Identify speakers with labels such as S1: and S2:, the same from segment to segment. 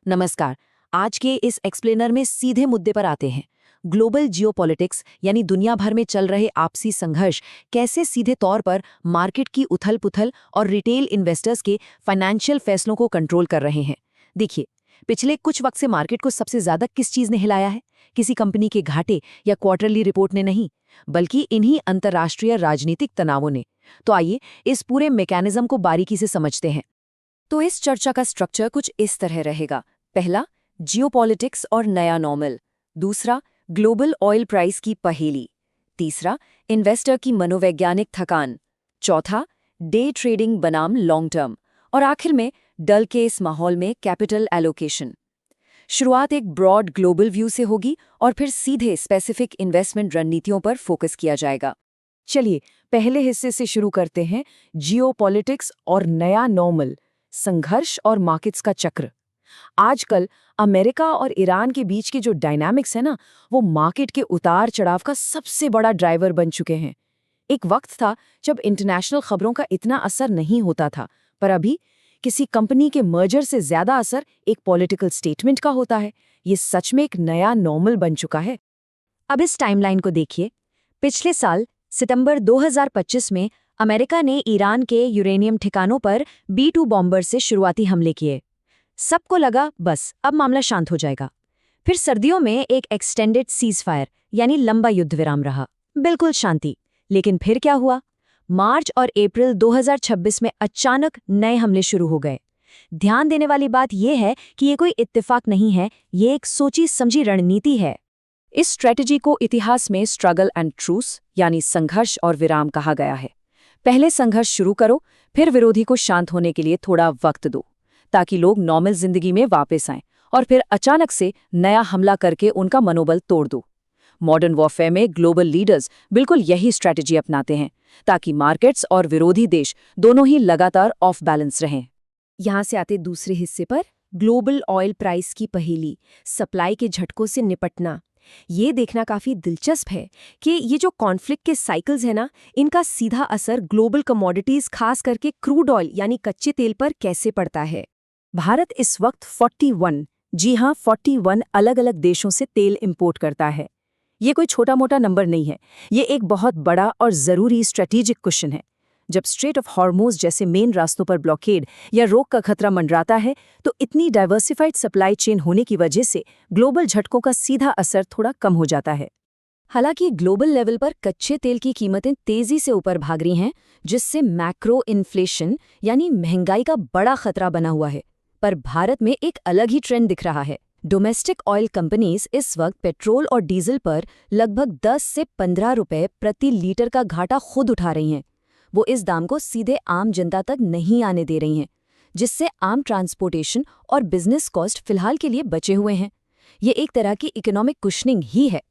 S1: नमस्कार। आज के इस एक्सप्लेनर में सीधे मुद्दे पर आते हैं। ग्लोबल जियोपॉलिटिक्स यानी दुनिया भर में चल रहे आपसी संघर्ष कैसे सीधे तौर पर मार्केट की उथल-पुथल और रिटेल इन्वेस्टर्स के फाइनेंशियल फैसलों को कंट्रोल कर रहे हैं। देखिए, पिछले कुछ वक्त से मार्केट को सबसे ज्यादा किस चीज ने हिलाया है? किसी कंपनी के घाटे या क्वार्टरली रिपोर्ट ने नहीं, बल्कि इन्हीं अंतर्राष्ट्रीय राजनीतिक तनावों ने। तो आइए इस पूरे मैकेनिज्म को बारीकी से समझते हैं। तो इस चर्चा का स्ट्रक्चर कुछ इस तरह रहेगा। पहला, जियोपॉलिटिक्स और नया नॉर्मल। दूसरा, ग्लोबल ऑयल प्राइस की पहेली। तीसरा, इन्वेस्टर की मनोवैज्ञानिक थकान। चौथा, डे ट्रेडिंग बनाम लॉन्ग टर्म। और आखिर में, डल के इस माहौल में कैपिटल एलोकेशन। शुरुआत एक ब्रॉड ग्लोबल व्यू से होगी और फिर सीधे स्पेसिफिक इन्वेस्टमेंट रणनीतियों पर फोकस किया जाएगा।
S2: चलिए पहले हिस्से से शुरू करते हैं। जियोपॉलिटिक्स और नया नॉर्मल, संघर्ष और मार्केट्स का चक्र। आजकल अमेरिका और ईरान के बीच के जो डायनामिक्स है ना, वो मार्केट के उतार चढ़ाव का सबसे बड़ा ड्राइवर बन चुके हैं। एक वक्त था जब इंटरनेशनल खबरों का इतना असर नहीं होता था, पर अभी किसी कंपनी के मर्जर से ज्यादा असर एक पॉलिटिकल स्टेटमेंट का होता है। ये सच में एक नया नॉर्मल बन चुका है।
S1: अब इस टाइमलाइन को देखिए। पिछले साल सितंबर 2025 में अमेरिका ने ईरान के यूरेनियम ठिकानों पर B-2 बॉम्बर से शुरुआती हमले किए। सबको लगा बस अब मामला शांत हो जाएगा। फिर सर्दियों में एक एक्सटेंडेड सीजफायर यानी लंबा युद्ध विराम रहा, बिल्कुल शांति। लेकिन फिर क्या हुआ? मार्च और अप्रैल 2026 में अचानक नए हमले शुरू हो गए। ध्यान देने वाली बात यह है कि ये कोई इत्तेफाक नहीं है, ये एक सोची समझी रणनीति है। इस स्ट्रेटजी को इतिहास में स्ट्रगल एंड ट्रूस यानी संघर्ष और विराम कहा गया है। पहले संघर्ष शुरू करो, फिर विरोधी को शांत होने के लिए थोड़ा वक्त दो, ताकि लोग नॉर्मल जिंदगी में वापस आएं, और फिर अचानक से नया हमला करके उनका मनोबल तोड़ दो। मॉडर्न वॉरफेयर में ग्लोबल लीडर्स बिल्कुल यही स्ट्रेटजी अपनाते हैं, ताकि मार्केट्स और विरोधी देश दोनों ही लगातार ऑफ बैलेंस रहें।
S2: यहाँ से आते दूसरे हिस्से पर, ग्लोबल ऑयल प्राइस की पहेली, सप्लाई के झटकों से निपटना। ये देखना काफी दिलचस्प है कि ये जो कॉन्फ्लिक्ट के साइकिल्स है ना, इनका सीधा असर ग्लोबल कमोडिटीज, खास करके क्रूड ऑयल यानी कच्चे तेल पर कैसे पड़ता है। भारत इस वक्त 41, जी हाँ 41 अलग अलग देशों से तेल इंपोर्ट करता है। ये कोई छोटा मोटा नंबर नहीं है, ये एक बहुत बड़ा और जरूरी स्ट्रेटेजिक क्वेश्चन है। जब स्ट्रेट ऑफ हॉर्मोज जैसे मेन रास्तों पर ब्लॉकेड या रोक का खतरा मंडराता है, तो इतनी डाइवर्सिफाइड सप्लाई चेन होने की वजह से ग्लोबल झटकों का सीधा असर थोड़ा कम हो जाता है।
S1: हालांकि ग्लोबल लेवल पर कच्चे तेल की कीमतें तेजी से ऊपर भाग रही हैं, जिससे मैक्रो इन्फ्लेशन यानी महंगाई का बड़ा खतरा बना हुआ है। पर भारत में एक अलग ही ट्रेंड दिख रहा है। डोमेस्टिक ऑयल कंपनीज इस वक्त पेट्रोल और डीजल पर लगभग 10 से 15 रुपए प्रति लीटर का घाटा खुद उठा रही हैं। वो इस दाम को सीधे आम जनता तक नहीं आने दे रही हैं, जिससे आम ट्रांसपोर्टेशन और बिजनेस कॉस्ट फिलहाल के लिए बचे हुए हैं। ये एक तरह की इकोनॉमिक कुशनिंग ही है।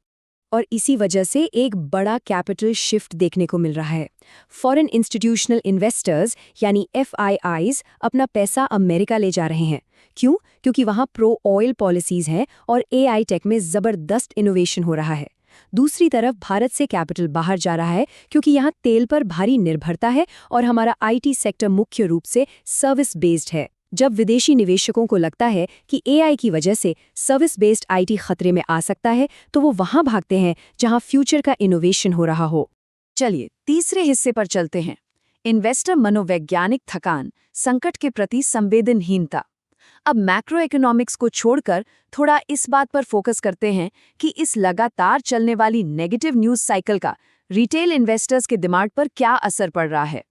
S2: और इसी वजह से एक बड़ा कैपिटल शिफ्ट देखने को मिल रहा है। फॉरेन इंस्टीट्यूशनल इन्वेस्टर्स यानी FIIs अपना पैसा अमेरिका ले जा रहे हैं। क्यों? क्योंकि वहाँ प्रो ऑयल पॉलिसीज हैं और AI टेक में ज़बरदस्त इनोवेशन हो रहा है। दूसरी तरफ भारत से कैपिटल बाहर जा रहा है, क्योंकि यहाँ तेल पर भारी निर्भरता है और हमारा IT सेक्टर मुख्य रूप से सर्विस बेस्ड है। जब विदेशी निवेशकों को लगता है कि AI की वजह से सर्विस बेस्ड IT खतरे में आ सकता है, तो वो वहां भागते हैं जहां फ्यूचर का इनोवेशन हो रहा हो।
S1: चलिए तीसरे हिस्से पर चलते हैं। इन्वेस्टर मनोवैज्ञानिक थकान, संकट के प्रति संवेदनहीनता। अब मैक्रो इकोनॉमिक्स को छोड़कर थोड़ा इस बात पर फोकस करते हैं कि इस लगातार चलने वाली नेगेटिव न्यूज साइकिल का रिटेल इन्वेस्टर्स के दिमाग पर क्या असर पड़ रहा है।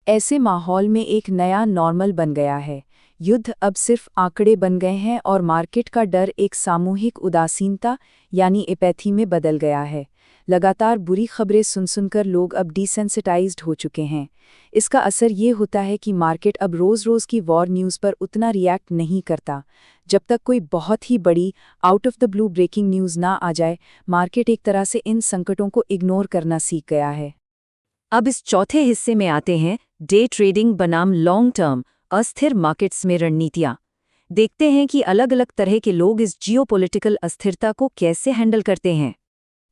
S2: ऐसे माहौल में एक नया नॉर्मल बन गया है। युद्ध अब सिर्फ आंकड़े बन गए हैं और मार्केट का डर एक सामूहिक उदासीनता यानी एपैथी में बदल गया है। लगातार बुरी खबरें सुन सुनकर लोग अब डिसेंसिटाइज्ड हो चुके हैं। इसका असर ये होता है कि मार्केट अब रोज़-रोज़ की वॉर न्यूज़ पर उतना रिएक्ट नहीं करता। जब तक कोई बहुत ही बड़ी out of the blue breaking news ना आ जाए, मार्केट एक तरह से इन संकटों को इग्नोर करना सीख गया है।
S1: अब इस चौथे हिस्से में आते हैं डे ट्रेडिंग बनाम लॉन्ग टर्म अस्थिर मार्केट्स में रणनीतियाँ। देखते हैं कि अलग अलग तरह के लोग इस जियोपॉलिटिकल अस्थिरता को कैसे हैंडल करते हैं।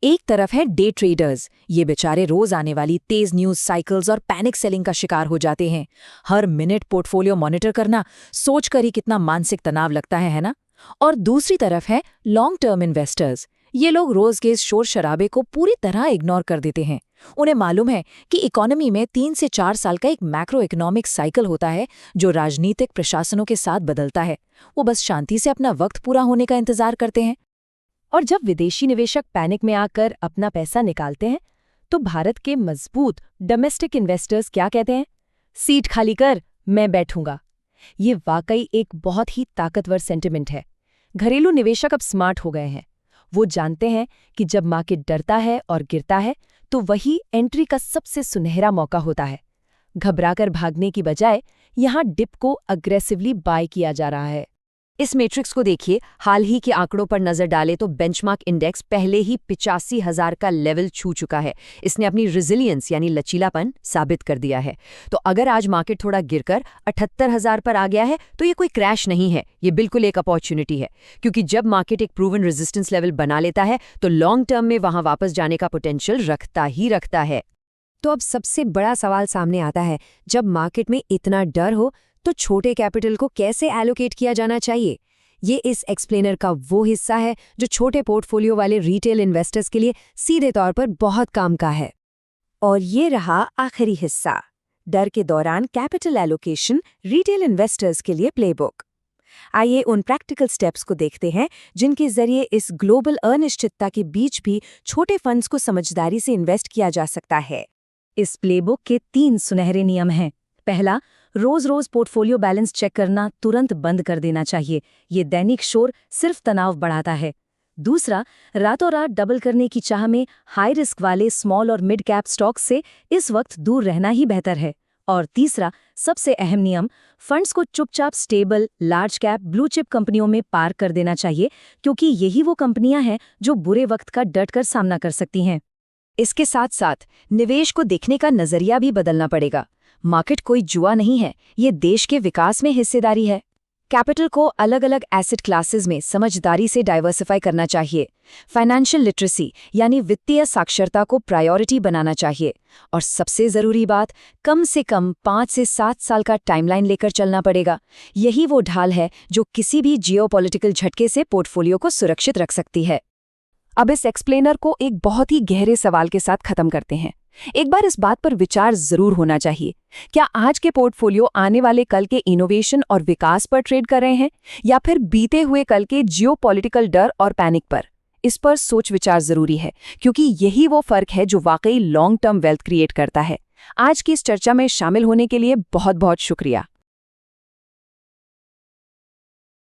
S1: एक तरफ है डे ट्रेडर्स। ये बेचारे रोज आने वाली तेज न्यूज साइकिल्स और पैनिक सेलिंग का शिकार हो जाते हैं। हर मिनट पोर्टफोलियो मॉनिटर करना सोचकर ही कितना मानसिक तनाव लगता है ना? और दूसरी तरफ है लॉन्ग टर्म इन्वेस्टर्स। ये लोग रोज के इस शोर शराबे को पूरी तरह इग्नोर कर देते हैं। उन्हें मालूम है कि इकोनॉमी में 3 से 4 साल का एक मैक्रो इकोनॉमिक साइकिल होता है जो राजनीतिक प्रशासनों के साथ बदलता है। वो बस शांति से अपना वक्त पूरा होने का इंतजार करते हैं।
S2: और जब विदेशी निवेशक पैनिक में आकर अपना पैसा निकालते हैं तो भारत के मजबूत डोमेस्टिक इन्वेस्टर्स क्या कहते हैं? सीट खाली कर, मैं बैठूंगा। ये वाकई एक बहुत ही ताकतवर सेंटिमेंट है। घरेलू निवेशक अब स्मार्ट हो गए हैं। वो जानते हैं कि जब मार्केट डरता है और गिरता है तो वही एंट्री का सबसे सुनहरा मौका होता है। घबराकर भागने की बजाय यहाँ डिप को अग्रेसिवली बाय किया जा रहा है।
S1: इस मैट्रिक्स को देखिए, हाल ही के आंकड़ों पर नजर डालें तो बेंचमार्क इंडेक्स पहले ही 85,000 का लेवल छू चुका है। इसने अपनी रेजिलियंस यानी लचीलापन साबित कर दिया है। तो अगर आज मार्केट थोड़ा गिरकर 78,000 पर आ गया है तो ये कोई क्रैश नहीं है, ये बिल्कुल एक अपॉर्चुनिटी है। क्योंकि जब मार्केट एक प्रूवन रेजिस्टेंस लेवल बना लेता है तो लॉन्ग टर्म में वहां वापस जाने का पोटेंशियल रखता है।
S2: तो अब सबसे बड़ा सवाल सामने आता है, जब मार्केट में इतना डर हो तो छोटे कैपिटल को कैसे एलोकेट किया जाना चाहिए? ये इस एक्सप्लेनर का वो हिस्सा है जो छोटे पोर्टफोलियो वाले रिटेल इन्वेस्टर्स के लिए सीधे तौर पर बहुत काम का है। और ये रहा आखिरी हिस्सा, डर के दौरान कैपिटल एलोकेशन रिटेल इन्वेस्टर्स के लिए प्लेबुक। आइए उन प्रैक्टिकल स्टेप्स को देखते हैं जिनके जरिए इस ग्लोबल अनिश्चितता के बीच भी छोटे फंड्स को समझदारी से इन्वेस्ट किया जा सकता है।
S1: इस प्लेबुक के 3 सुनहरे नियम हैं। पहला, रोज पोर्टफोलियो बैलेंस चेक करना तुरंत बंद कर देना चाहिए। ये दैनिक शोर सिर्फ तनाव बढ़ाता है। दूसरा, रातों रात डबल करने की चाह में हाई रिस्क वाले स्मॉल और मिड कैप स्टॉक्स से इस वक्त दूर रहना ही बेहतर है। और तीसरा, सबसे अहम नियम, फंड्स को चुपचाप stable large cap blue chip कंपनियों में पार्क कर देना चाहिए, क्योंकि यही वो कंपनियां हैं जो बुरे वक्त का डटकर सामना कर सकती हैं। इसके साथ साथ निवेश को देखने का नजरिया भी बदलना पड़ेगा। मार्केट कोई जुआ नहीं है, ये देश के विकास में हिस्सेदारी है। कैपिटल को अलग अलग एसेट क्लासेस में समझदारी से डाइवर्सिफाई करना चाहिए। फाइनेंशियल लिटरेसी यानी वित्तीय साक्षरता को प्रायोरिटी बनाना चाहिए। और सबसे ज़रूरी बात, कम से कम 5 से 7 साल का टाइमलाइन लेकर चलना पड़ेगा। यही वो ढाल है जो किसी भी जियोपॉलिटिकल झटके से पोर्टफोलियो को सुरक्षित रख सकती है।
S2: अब इस एक्सप्लेनर को एक बहुत ही गहरे सवाल के साथ खत्म करते हैं। एक बार इस बात पर विचार जरूर होना चाहिए, क्या आज के पोर्टफोलियो आने वाले कल के इनोवेशन और विकास पर ट्रेड कर रहे हैं या फिर बीते हुए कल के जियोपॉलिटिकल डर और पैनिक पर? इस पर सोच विचार जरूरी है, क्योंकि यही वो फर्क है जो वाकई लॉन्ग टर्म वेल्थ क्रिएट करता है। आज की इस चर्चा में शामिल होने के लिए बहुत बहुत शुक्रिया।